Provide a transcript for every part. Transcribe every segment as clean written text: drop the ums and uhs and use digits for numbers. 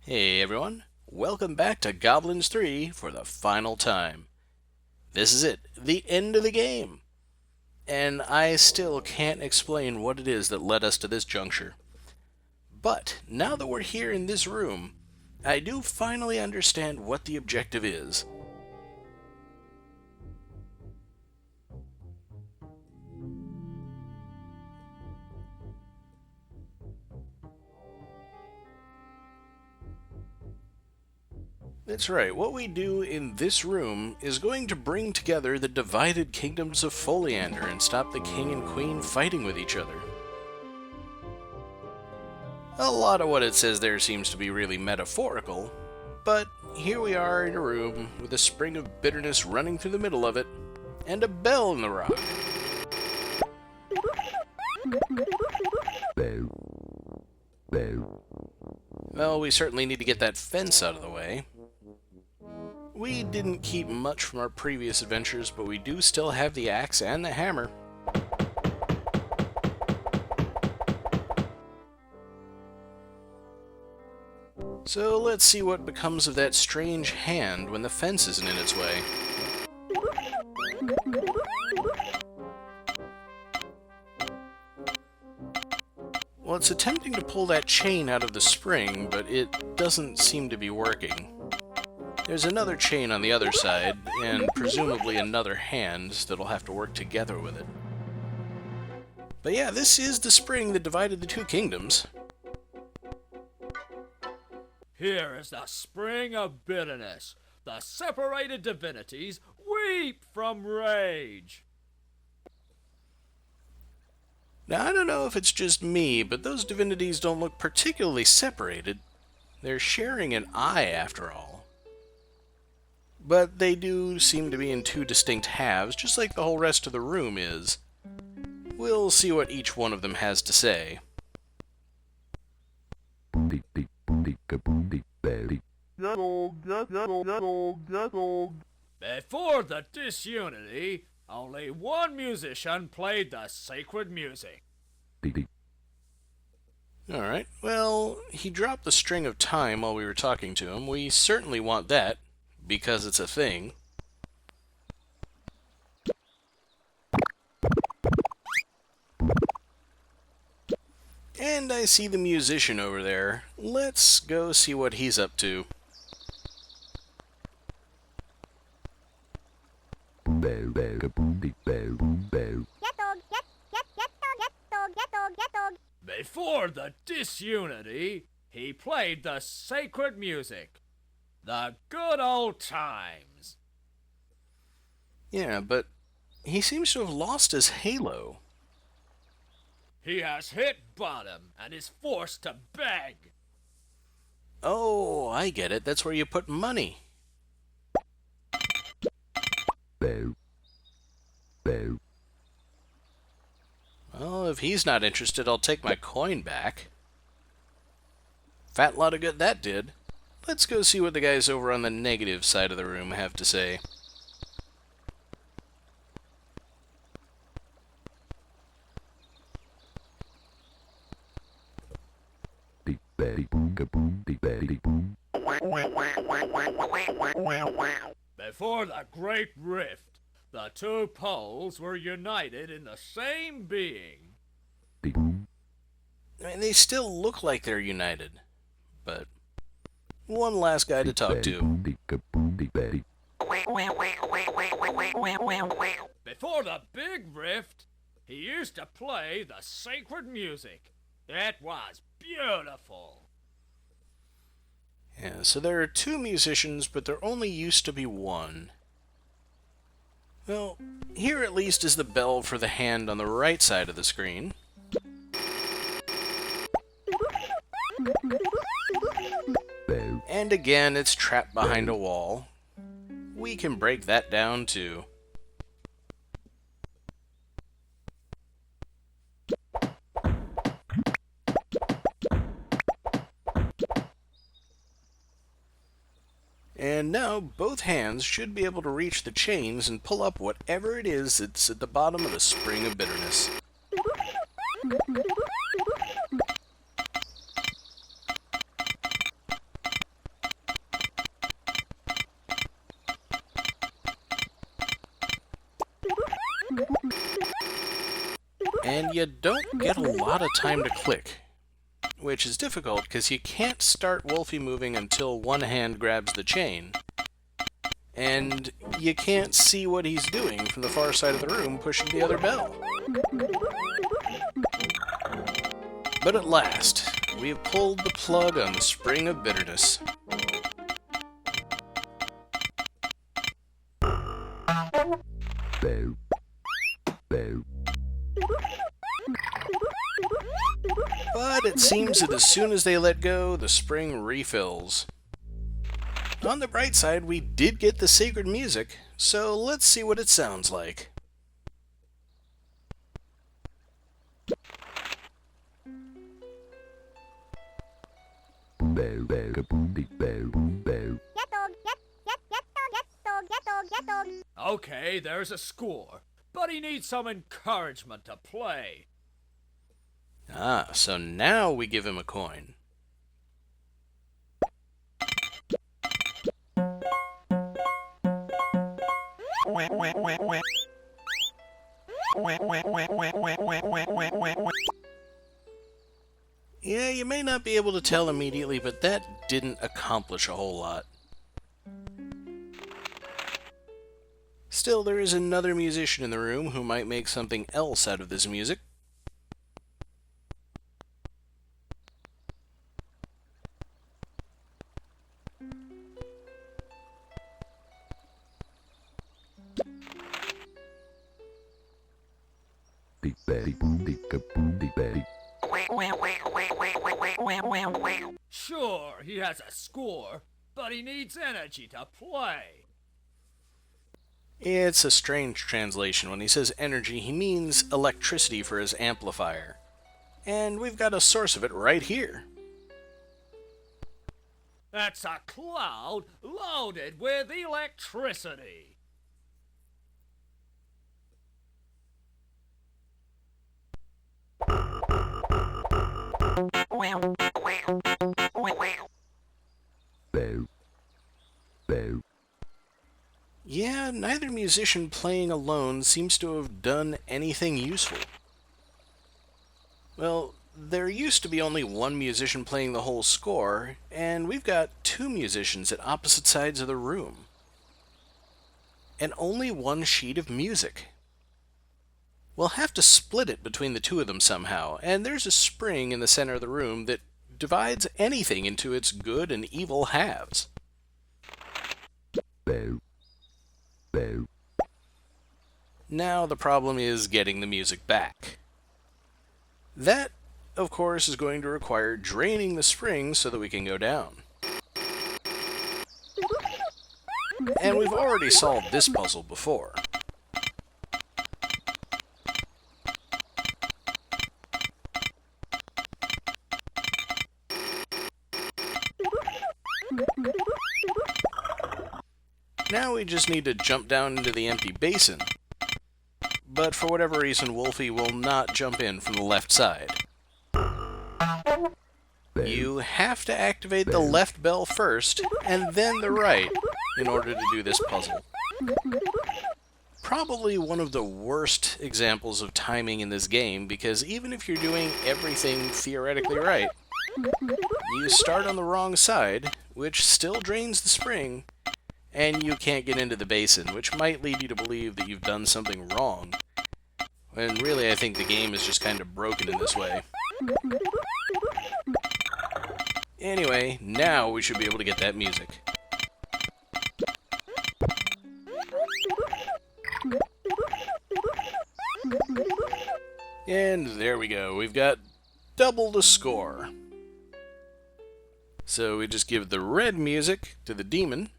Hey everyone, welcome back to Goblins 3 for the final time. This is it, the end of the game. And I still can't explain what it is that led us to this juncture. But now that we're here in this room, I do finally understand what the objective is. That's right, what we do in this room is going to bring together the divided kingdoms of Foliander and stop the king and queen fighting with each other. A lot of what it says there seems to be really metaphorical, but here we are in a room with a spring of bitterness running through the middle of it, and a bell in the rock. Well, we certainly need to get that fence out of the way. We didn't keep much from our previous adventures, but we do still have the axe and the hammer. So let's see what becomes of that strange hand when the fence isn't in its way. Well, it's attempting to pull that chain out of the spring, but it doesn't seem to be working. There's another chain on the other side, and presumably another hand that'll have to work together with it. But yeah, this is the spring that divided the two kingdoms. Here is the spring of bitterness. The separated divinities weep from rage. Now, I don't know if it's just me, but those divinities don't look particularly separated. They're sharing an eye, after all. But they do seem to be in two distinct halves, just like the whole rest of the room is. We'll see what each one of them has to say. Before the disunity, only one musician played the sacred music. Alright, well, he dropped the string of time while we were talking to him. We certainly want that, because it's a thing. And I see the musician over there. Let's go see what he's up to. Before the disunity, he played the sacred music. The good old times. Yeah, but he seems to have lost his halo. He has hit bottom and is forced to beg. Oh, I get it. That's where you put money. Well, if he's not interested, I'll take my coin back. Fat lot of good that did. Let's go see what the guys over on the negative side of the room have to say. Before the Great Rift, the two poles were united in the same being. I mean, they still look like they're united, but one last guy to talk to. Before the Big Rift, he used to play the sacred music. It was beautiful. Yeah, so there are two musicians, but there only used to be one. Well, here at least is the bell for the hand on the right side of the screen. And again, it's trapped behind a wall. We can break that down too. And now both hands should be able to reach the chains and pull up whatever it is that's at the bottom of the spring of bitterness. and you don't get a lot of time to click, which is difficult because you can't start Wolfie moving until one hand grabs the chain, and you can't see what he's doing from the far side of the room pushing the other bell. But at last, we have pulled the plug on the spring of bitterness. But it seems that as soon as they let go, the spring refills. On the bright side, we did get the sacred music, so let's see what it sounds like. Okay, there's a score, but he needs some encouragement to play. Ah, so now we give him a coin. Yeah, you may not be able to tell immediately, but that didn't accomplish a whole lot. Still, there is another musician in the room who might make something else out of this music. Sure, he has a score, but he needs energy to play. It's a strange translation. When he says energy, he means electricity for his amplifier. And we've got a source of it right here. That's a cloud loaded with electricity. Yeah, neither musician playing alone seems to have done anything useful. Well, there used to be only one musician playing the whole score, and we've got two musicians at opposite sides of the room. And only one sheet of music. We'll have to split it between the two of them somehow, and there's a spring in the center of the room that divides anything into its good and evil halves. Now the problem is getting the music back. That, of course, is going to require draining the spring so that we can go down. And we've already solved this puzzle before. Now we just need to jump down into the empty basin. But for whatever reason, Wolfie will not jump in from the left side. You have to activate the left bell first, and then the right, in order to do this puzzle. Probably one of the worst examples of timing in this game, because even if you're doing everything theoretically right, you start on the wrong side, which still drains the spring, and you can't get into the basin, which might lead you to believe that you've done something wrong. When really I think the game is just kind of broken in this way. Anyway, now we should be able to get that music. And there we go, we've got double the score. So we just give the red music to the demon,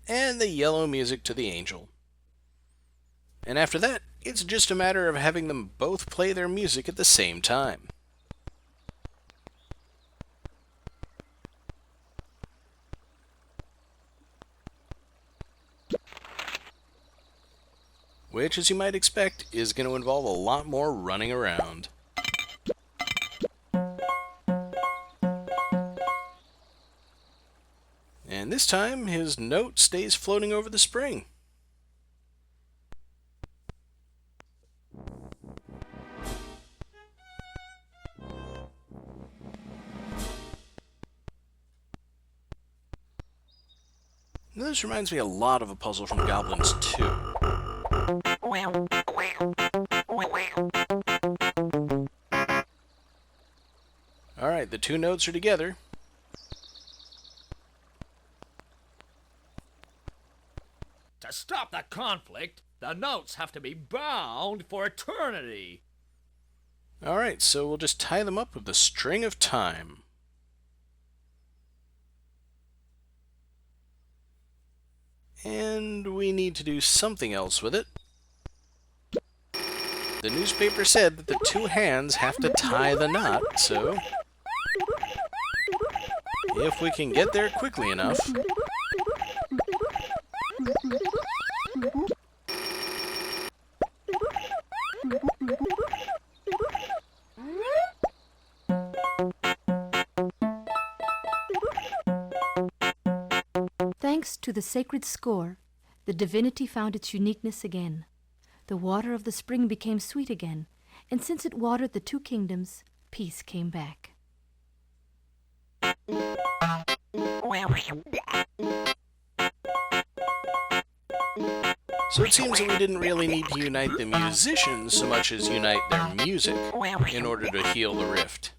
and the yellow music to the angel. And after that, it's just a matter of having them both play their music at the same time. Which, as you might expect, is going to involve a lot more running around. And this time, his note stays floating over the spring. This reminds me a lot of a puzzle from Goblins 2. Alright, the two notes are together. To stop the conflict, the notes have to be bound for eternity. Alright, so we'll just tie them up with the string of time. And we need to do something else with it. The newspaper said that the two hands have to tie the knot, so if we can get there quickly enough. Thanks to the sacred score, the divinity found its uniqueness again. The water of the spring became sweet again, and since it watered the two kingdoms, peace came back. So it seems that we didn't really need to unite the musicians so much as unite their music in order to heal the rift.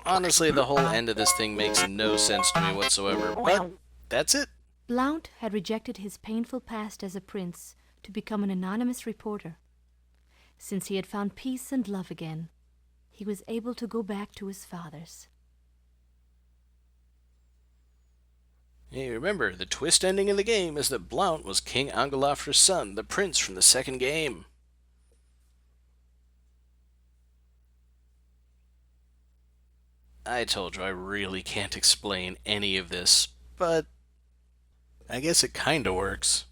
Honestly, the whole end of this thing makes no sense to me whatsoever, but that's it. Blount had rejected his painful past as a prince to become an anonymous reporter. Since he had found peace and love again, he was able to go back to his fathers. Hey, remember, the twist ending in the game is that Blount was King Angelofre's son, the prince from the second game. I told you I really can't explain any of this, but I guess it kinda works.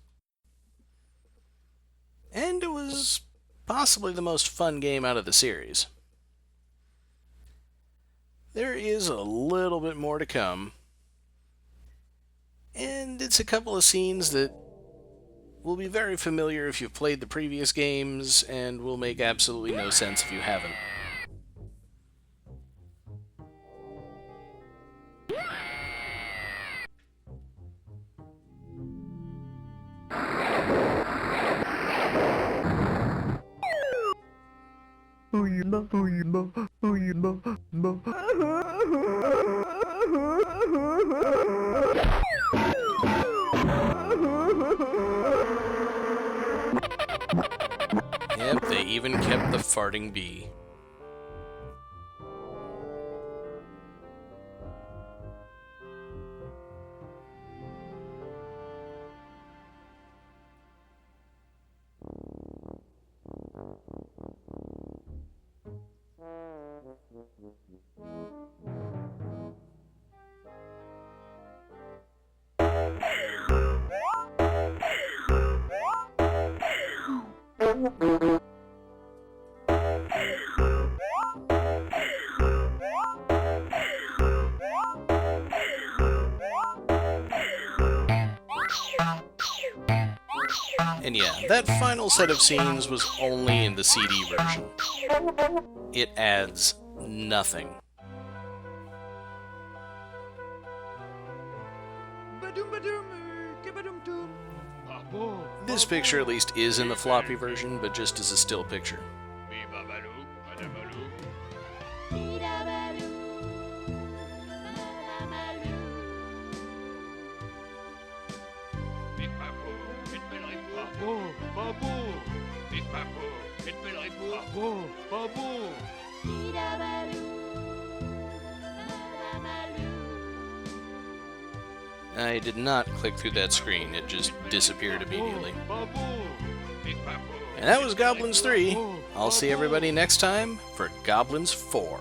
And it was possibly the most fun game out of the series. There is a little bit more to come, and it's a couple of scenes that will be very familiar if you've played the previous games, and will make absolutely no sense if you haven't. Yep, they even kept the farting bee. And yeah, that final set of scenes was only in the CD version. It adds nothing. This picture at least is in the floppy version, but just as a still picture. I did not click through that screen, it just disappeared immediately. And that was Goblins 3. I'll see everybody next time for Goblins 4.